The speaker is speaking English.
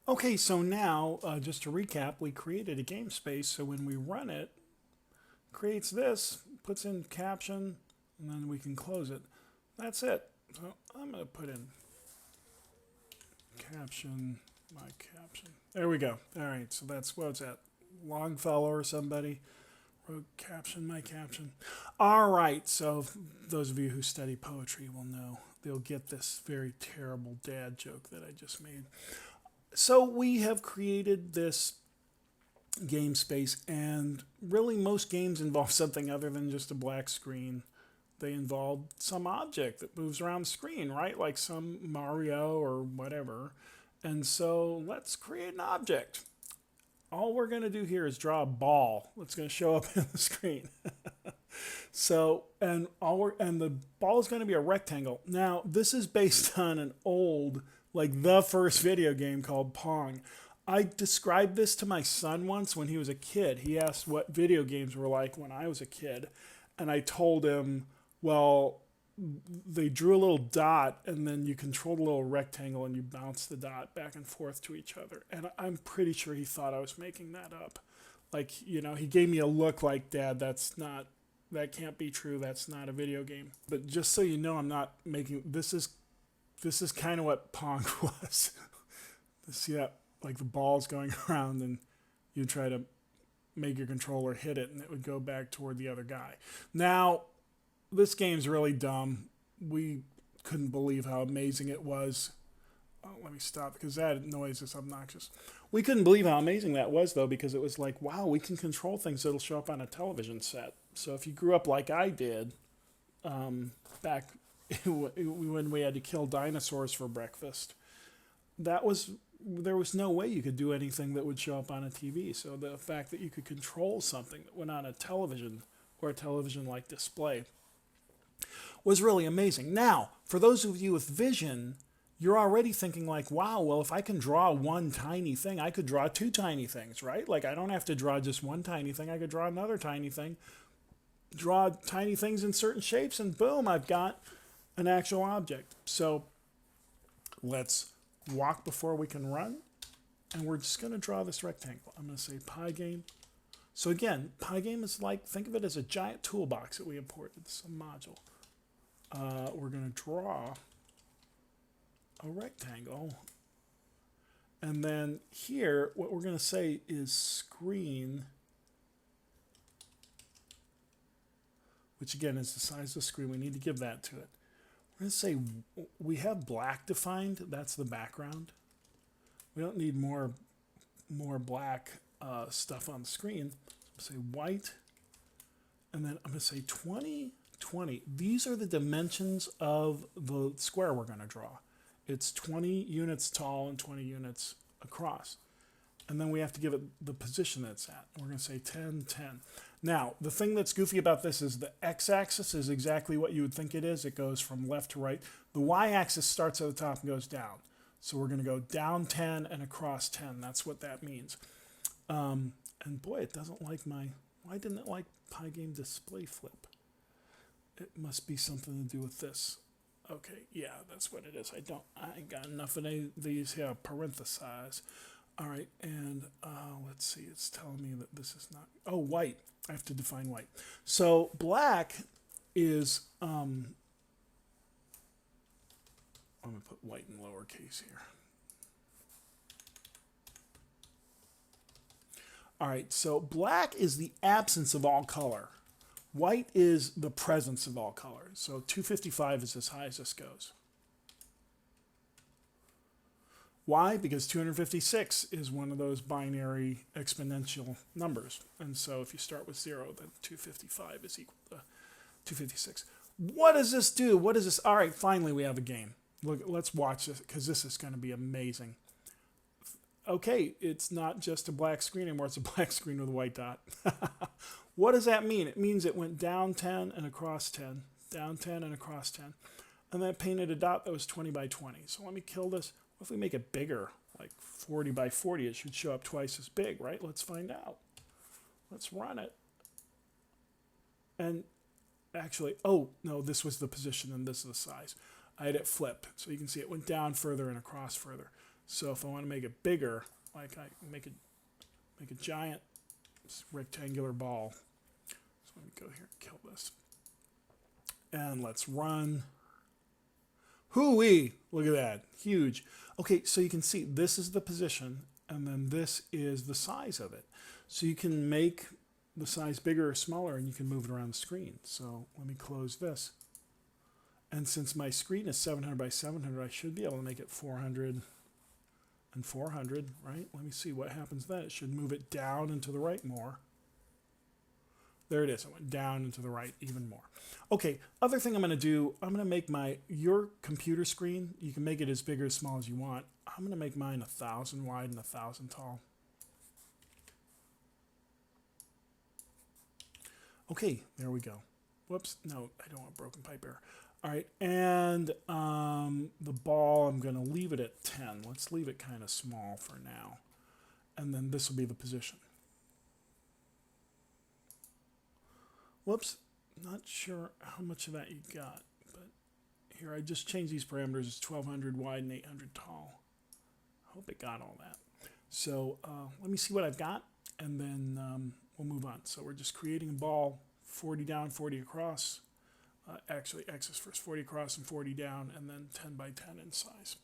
Okay, so now, just to recap, we created a game space. So when we run it, creates this, puts in caption, and then we can close it. That's it. So I'm going to put in caption, my caption. There we go. All right, so that's what's that? Longfellow or somebody wrote caption, my caption. All right, so those of you who study poetry will know. They'll get this very terrible dad joke that I just made. So we have created this game space, and really most games involve something other than just a black screen. They involve some object that moves around the screen, right? Like some Mario or whatever. And so let's create an object. All we're going to do here is draw a ball that's going to show up in the screen. So, and the ball is going to be a rectangle. Now, this is based on an old, like the first video game called Pong. I described this to my son once when he was a kid. He asked what video games were like when I was a kid, and I told him, well, they drew a little dot and then you controlled a little rectangle and you bounce the dot back and forth to each other. And I'm pretty sure he thought I was making that up. Like, he gave me a look like, Dad, that can't be true. That's not a video game. But just so you know, I'm not making, this is kind of what Pong was. See that, like the ball's going around and you try to make your controller hit it and it would go back toward the other guy. Now, this game's really dumb. We couldn't believe how amazing it was. Oh, let me stop because that noise is obnoxious. We couldn't believe how amazing that was, though, because it was like, wow, we can control things that'll show up on a television set. So if you grew up like I did, back when we had to kill dinosaurs for breakfast, there was no way you could do anything that would show up on a TV. So the fact that you could control something that went on a television or a television-like display was really amazing. Now, for those of you with vision, you're already thinking like, wow, well, if I can draw one tiny thing, I could draw two tiny things, right? Like I don't have to draw just one tiny thing. I could draw another tiny thing, draw tiny things in certain shapes, and boom, I've got an actual object. So let's walk before we can run. And we're just going to draw this rectangle. I'm going to say Pygame. So again, Pygame is like, think of it as a giant toolbox that we imported. It's a module. We're going to draw a rectangle. And then here, what we're going to say is screen, which again is the size of the screen. We need to give that to it. We're going to say we have black defined. That's the background. We don't need more black stuff on the screen. Say white, and then I'm going to say 20, 20. These are the dimensions of the square we're going to draw. It's 20 units tall and 20 units across. And then we have to give it the position that it's at. We're going to say 10, 10. Now, the thing that's goofy about this is the x-axis is exactly what you would think it is. It goes from left to right. The y-axis starts at the top and goes down. So we're going to go down 10 and across 10. That's what that means. And boy, it doesn't like why didn't it like Pygame display flip? It must be something to do with this. Okay, yeah, that's what it is. I ain't got enough of these here parenthesize. All right, and let's see, it's telling me that this is not, oh, white. I have to define white. So black is, I'm going to put white in lowercase here. All right, so black is the absence of all color. White is the presence of all color. So 255 is as high as this goes. Why? Because 256 is one of those binary exponential numbers. And so if you start with 0, then 255 is equal to 256. What does this do? What is this? All right, finally we have a game. Look, let's watch this because this is going to be amazing. Okay, it's not just a black screen anymore. It's a black screen with a white dot. What does that mean? It means it went down 10 and across 10, down 10 and across 10. And then it painted a dot that was 20 by 20. So let me kill this. What if we make it bigger, like 40 by 40? It should show up twice as big, right? Let's find out. Let's run it. And actually, oh, no, this was the position and this is the size. I had it flip. So you can see it went down further and across further. So if I want to make it bigger, like I make a giant rectangular ball. So let me go here and kill this. And let's run. Hoo-wee! Look at that. Huge. Okay, so you can see this is the position, and then this is the size of it. So you can make the size bigger or smaller, and you can move it around the screen. So let me close this. And since my screen is 700 by 700, I should be able to make it 400 and 400, right? Let me see what happens then. It should move it down and to the right more. There it is. It went down and to the right even more. Okay, other thing I'm going to do, I'm going to make your computer screen, you can make it as big or as small as you want. I'm going to make mine 1,000 wide and 1,000 tall. Okay, there we go. Whoops, no, I don't want broken pipe error. All right, and the ball, I'm going to leave it at 10. Let's leave it kind of small for now. And then this will be the position. Whoops, not sure how much of that you got, but here I just changed these parameters. It's 1,200 wide and 800 tall. I hope it got all that. So let me see what I've got, and then we'll move on. So we're just creating a ball, 40 down, 40 across. Actually, X is first, 40 across and 40 down, and then 10 by 10 in size.